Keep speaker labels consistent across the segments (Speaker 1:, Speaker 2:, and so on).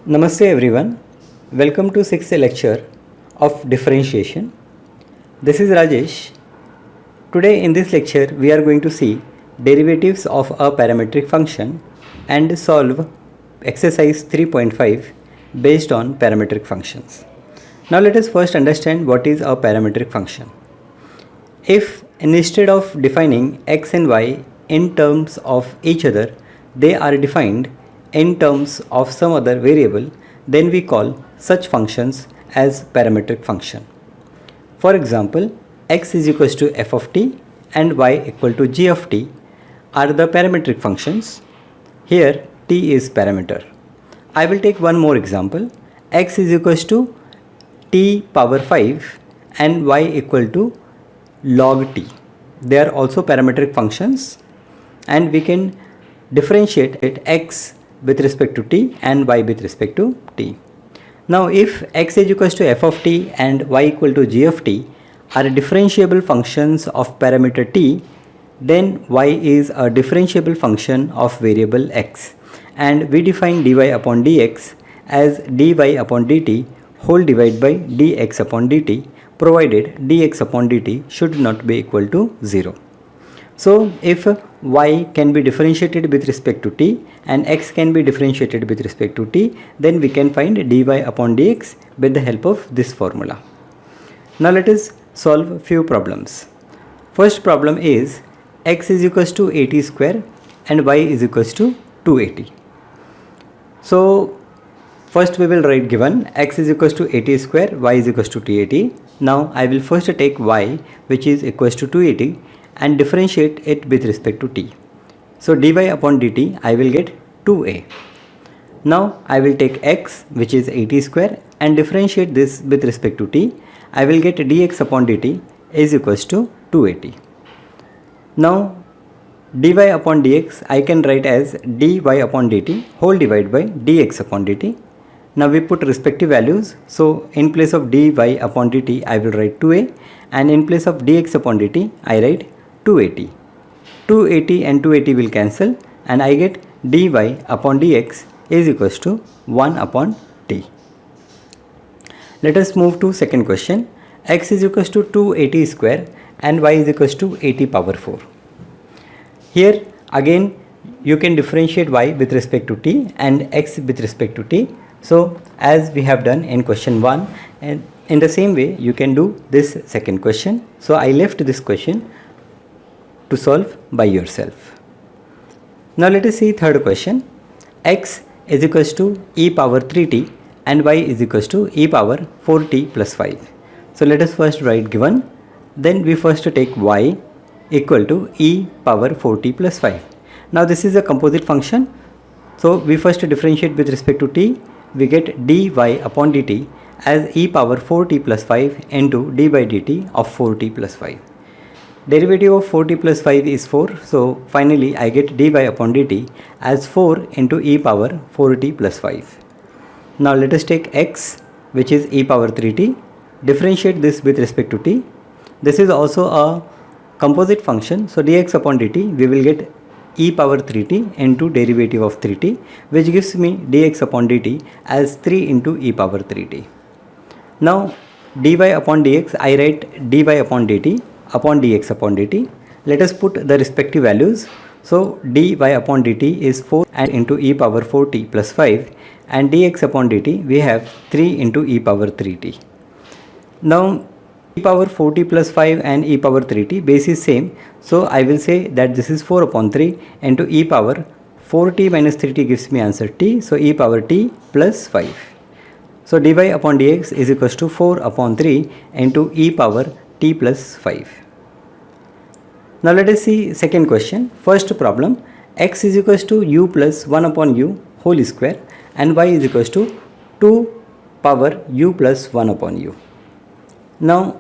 Speaker 1: Namaste everyone. Welcome to 6th lecture of differentiation. This is Rajesh. Today in this lecture we are going to see derivatives of a parametric function and solve exercise 3.5 based on parametric functions. Now let us first understand what is a parametric function. If instead of defining x and y in terms of each other, they are defined in terms of some other variable, then we call such functions as parametric function. For example, x is equals to f of t and y equal to g of t are the parametric functions. Here t is parameter. I will take one more example. X is equals to t power 5 and y equal to log t. They are also parametric functions and we can differentiate it x with respect to t and y with respect to t. Now if x is equals to f of t and y equal to g of t are differentiable functions of parameter t, then y is a differentiable function of variable x, and we define dy upon dx as dy upon dt whole divided by dx upon dt, provided dx upon dt should not be equal to 0. So if y can be differentiated with respect to t and x can be differentiated with respect to t, then we can find dy upon dx with the help of this formula. Now let us solve few problems. First problem is x is equals to 80 square and y is equals to 280. So first we will write given x is equals to 80 square, y is equals to 280. Now I will first take y which is equals to 280 and differentiate it with respect to t. So dy upon dt I will get 2a. Now I will take x which is 80 square and differentiate this with respect to t. I will get dx upon dt is equals to 280. Now dy upon dx I can write as dy upon dt whole divided by dx upon dt. Now we put respective values. So in place of dy upon dt I will write 2a, and in place of dx upon dt I write 280. 280 and 280 will cancel and I get dy upon dx is equals to 1 upon t. Let us move to second question. X is equals to 280 square and y is equals to 80 power 4. Here again you can differentiate y with respect to t and x with respect to t. So as we have done in question 1, and in the same way you can do this second question. So I left this question to solve by yourself. Now let us see third question. X is equals to e power 3t and y is equals to e power 4t plus 5. So let us first write given, then we first take y equal to e power 4t plus 5. Now this is a composite function. So we first differentiate with respect to t. We get dy upon dt as e power 4t plus 5 into d by dt of 4t plus 5. Derivative of 4t plus 5 is 4. So finally I get dy upon dt as 4 into e power 4t plus 5. Now let us take x which is e power 3t. Differentiate this with respect to t. This is also a composite function. So dx upon dt we will get e power 3t into derivative of 3t, which gives me dx upon dt as 3 into e power 3t. Now dy upon dx I write dy upon dt upon dx upon dt. Let us put the respective values. So dy upon dt is 4 and into e power 4t plus 5, and dx upon dt we have 3 into e power 3t. Now e power 4t plus 5 and e power 3t base is same, so I will say that this is 4 upon 3 into e power 4t minus 3t gives me answer t, so e power t plus 5. So dy upon dx is equals to 4 upon 3 into e power t plus 5. Now let us see second question. First problem, x is equals to u plus 1 upon u whole square and y is equals to 2 power u plus 1 upon u. Now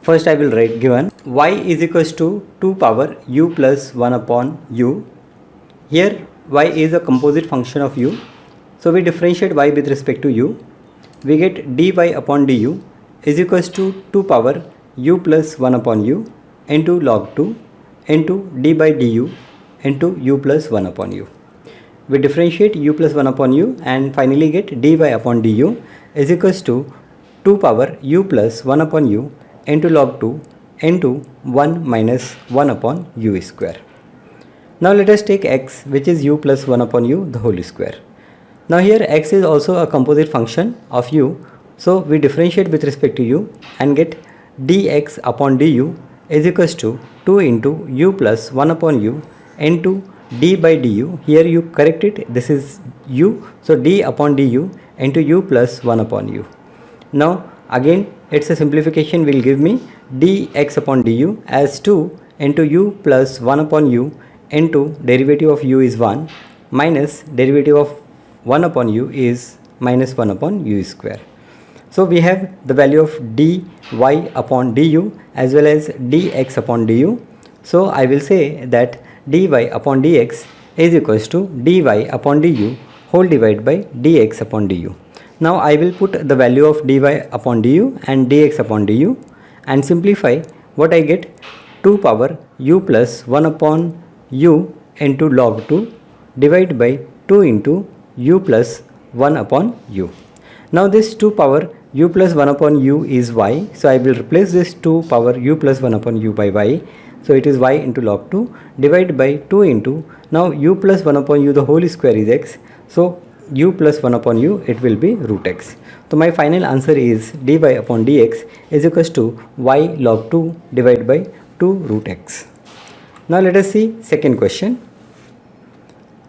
Speaker 1: first I will write given y is equals to 2 power u plus 1 upon u. Here y is a composite function of u. So we differentiate y with respect to u. We get dy upon du is equals to 2 power u plus 1 upon u into log 2 into d by du into u plus 1 upon u. we differentiate u plus 1 upon u and finally get dy upon du is equals to 2 power u plus 1 upon u into log 2 into 1 minus 1 upon u square. Now let us take x, which is u plus 1 upon u the whole square. Now here x is also a composite function of u, so we differentiate with respect to u and get dx upon du is equals to 2 into u plus 1 upon u into d by du. Here you correct it, this is u, so d upon du into u plus 1 upon u. Now again it's a simplification, will give me dx upon du as 2 into u plus 1 upon u into derivative of u is 1 minus derivative of 1 upon u is minus 1 upon u square. So we have the value of dy upon du as well as dx upon du. So I will say that dy upon dx is equals to dy upon du whole divided by dx upon du. Now I will put the value of dy upon du and dx upon du and simplify. What I get, 2 power u plus 1 upon u into log 2 divided by 2 into u plus 1 upon u. Now this 2 power u plus 1 upon u is y, so I will replace this 2 power u plus 1 upon u by y, so it is y into log 2 divided by 2 into, now u plus 1 upon u the whole square is x, so u plus 1 upon u it will be root x. So my final answer is dy upon dx is equals to y log 2 divided by 2 root x. Now let us see second question.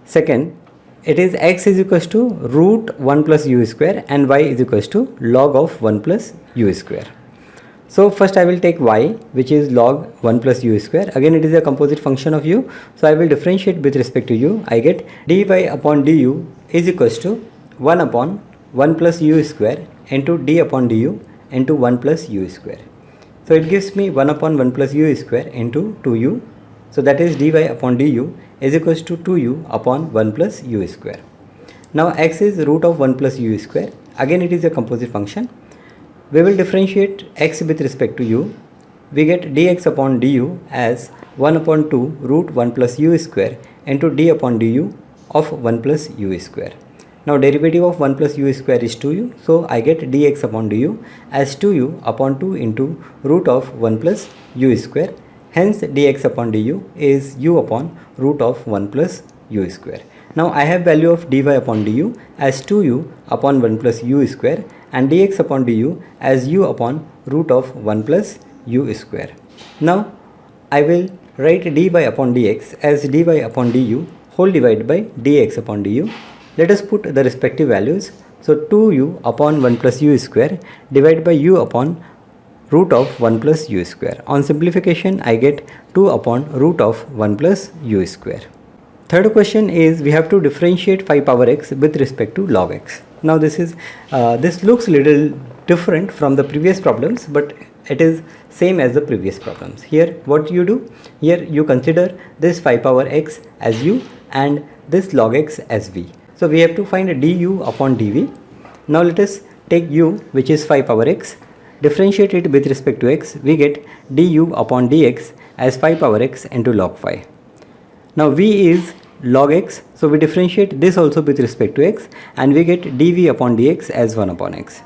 Speaker 1: Second, it is x is equals to root 1 plus u square and y is equals to log of 1 plus u square. So first I will take y, which is log 1 plus u square. Again it is a composite function of u, so I will differentiate with respect to u. I get dy upon du is equals to 1 upon 1 plus u square into d upon du into 1 plus u square. So it gives me 1 upon 1 plus u square into 2u. So that is dy upon du is equals to 2u upon 1 plus u square. Now x is root of 1 plus u square. Again it is a composite function. We will differentiate x with respect to u. We get dx upon du as 1 upon 2 root 1 plus u square into d upon du of 1 plus u square. Now derivative of 1 plus u square is 2u, so I get dx upon du as 2u upon 2 into root of 1 plus u square. Hence dx upon du is u upon root of 1 plus u square. Now I have value of dy upon du as 2u upon 1 plus u square and dx upon du as u upon root of 1 plus u square. Now I will write dy upon dx as dy upon du whole divided by dx upon du. Let us put the respective values. So 2u upon 1 plus u square divided by u upon root of 1 plus u square. On simplification I get 2 upon root of 1 plus u square. Third question is we have to differentiate 5 power x with respect to log x. Now this looks little different from the previous problems, but it is same as the previous problems. Here what you do, here you consider this 5 power x as u and this log x as v. So we have to find du upon dv. Now let us take u, which is 5 power x, differentiate it with respect to x. We get du upon dx as 5 power x into log 5. Now v is log x, so we differentiate this also with respect to x and we get dv upon dx as 1 upon x.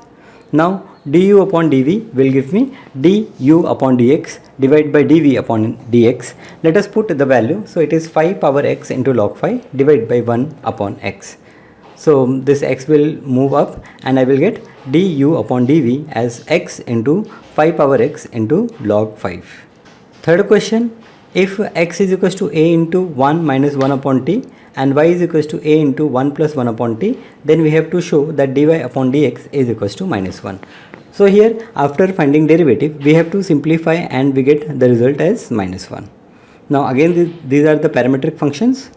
Speaker 1: Now du upon dv will give me du upon dx divided by dv upon dx. Let us put the value, so it is 5 power x into log 5 divided by 1 upon x. So this x will move up and I will get du upon dv as x into 5 power x into log 5. Third question, if x is equals to a into 1 minus 1 upon t and y is equals to a into 1 plus 1 upon t, then we have to show that dy upon dx is equals to minus 1. So here after finding derivative we have to simplify and we get the result as minus 1. Now again these are the parametric functions.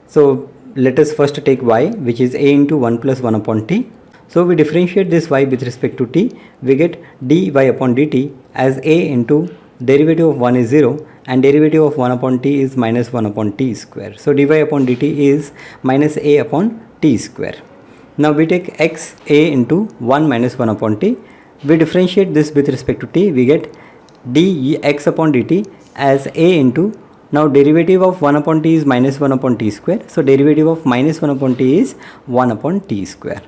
Speaker 1: So let us first take y, which is a into 1 plus 1 upon t. So we differentiate this y with respect to t. We get dy upon dt as a into derivative of 1 is 0 and derivative of 1 upon t is minus 1 upon t square. So dy upon dt is minus a upon t square. Now we take x a into 1 minus 1 upon t. We differentiate this with respect to t. We get dx upon dt as a into Now derivative of 1 upon t is minus 1 upon t square. So derivative of minus 1 upon t is 1 upon t square.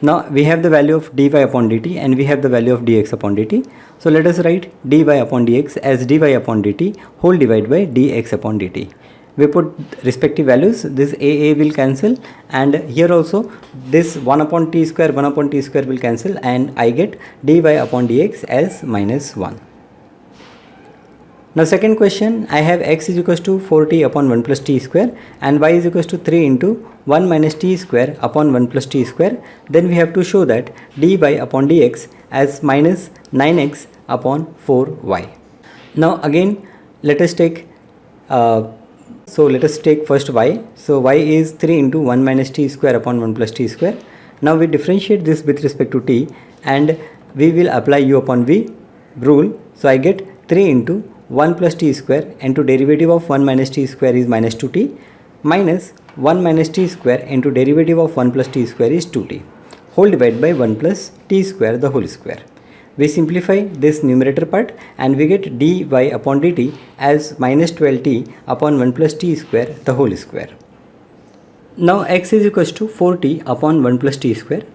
Speaker 1: Now we have the value of dy upon dt and we have the value of dx upon dt. So let us write dy upon dx as dy upon dt whole divided by dx upon dt. We put respective values, this a will cancel, and here also this 1 upon t square will cancel, and I get dy upon dx as minus 1. Now second question, I have x is equals to 4t upon 1 plus t square and y is equals to 3 into 1 minus t square upon 1 plus t square. Then we have to show that dy upon dx as minus 9x upon 4y. Now again let us take first y. So y is 3 into 1 minus t square upon 1 plus t square. Now we differentiate this with respect to t and we will apply u upon v rule. So I get 3 into 1 plus t square into derivative of 1 minus t square is minus 2t minus 1 minus t square into derivative of 1 plus t square is 2t whole divided by 1 plus t square the whole square. We simplify this numerator part and we get dy upon dt as minus 12t upon 1 plus t square the whole square. Now x is equals to 4t upon 1 plus t square.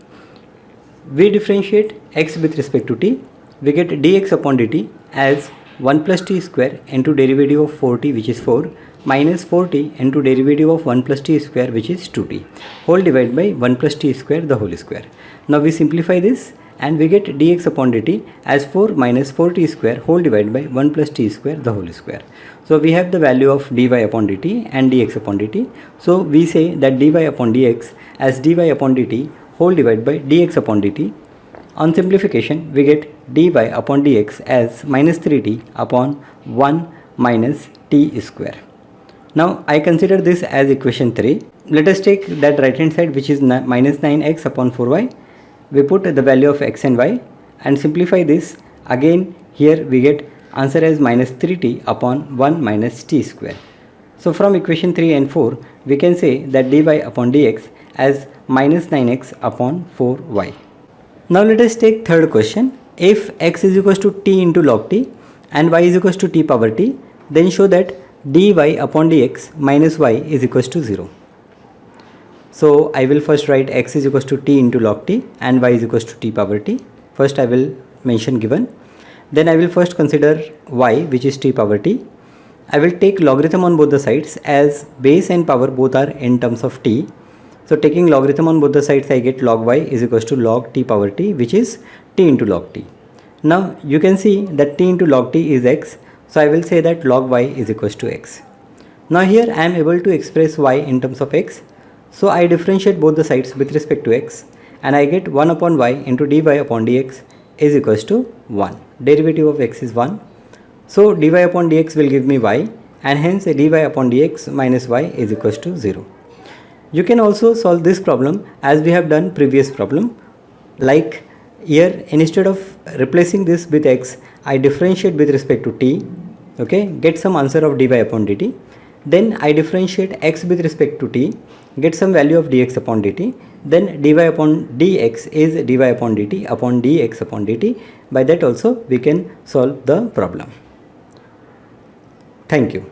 Speaker 1: We differentiate x with respect to t. We get dx upon dt as 1 plus t square into derivative of 4t which is 4 minus 4t into derivative of 1 plus t square which is 2t whole divided by 1 plus t square the whole square. Now we simplify this and we get dx upon dt as 4 minus 4t square whole divided by 1 plus t square the whole square. So we have the value of dy upon dt and dx upon dt. So we say that dy upon dx as dy upon dt whole divided by dx upon dt. On simplification we get dy upon dx as minus 3t upon 1 minus t square. Now I consider this as equation 3. Let us take that right hand side which is minus 9x upon 4y. We put the value of x and y and simplify this. Again here we get answer as minus 3t upon 1 minus t square. So from equation 3 and 4 we can say that dy upon dx as minus 9x upon 4y. Now let us take third question. If x is equals to t into log t and y is equals to t power t, then show that dy upon dx minus y is equals to 0. So I will first write x is equals to t into log t and y is equals to t power t. First I will mention given. Then I will first consider y which is t power t. I will take logarithm on both the sides as base and power both are in terms of t. So taking logarithm on both the sides I get log y is equals to log t power t which is t into log t. Now you can see that t into log t is x. So I will say that log y is equals to x. Now here I am able to express y in terms of x. So I differentiate both the sides with respect to x and I get 1 upon y into dy upon dx is equals to 1. Derivative of x is 1. So dy upon dx will give me y and hence dy upon dx minus y is equals to 0. You can also solve this problem as we have done previous problem. Like here instead of replacing this with x, I differentiate with respect to t, okay, get some answer of dy upon dt. Then I differentiate x with respect to t, get some value of dx upon dt. Then dy upon dx is dy upon dt upon dx upon dt. By that also we can solve the problem. Thank you.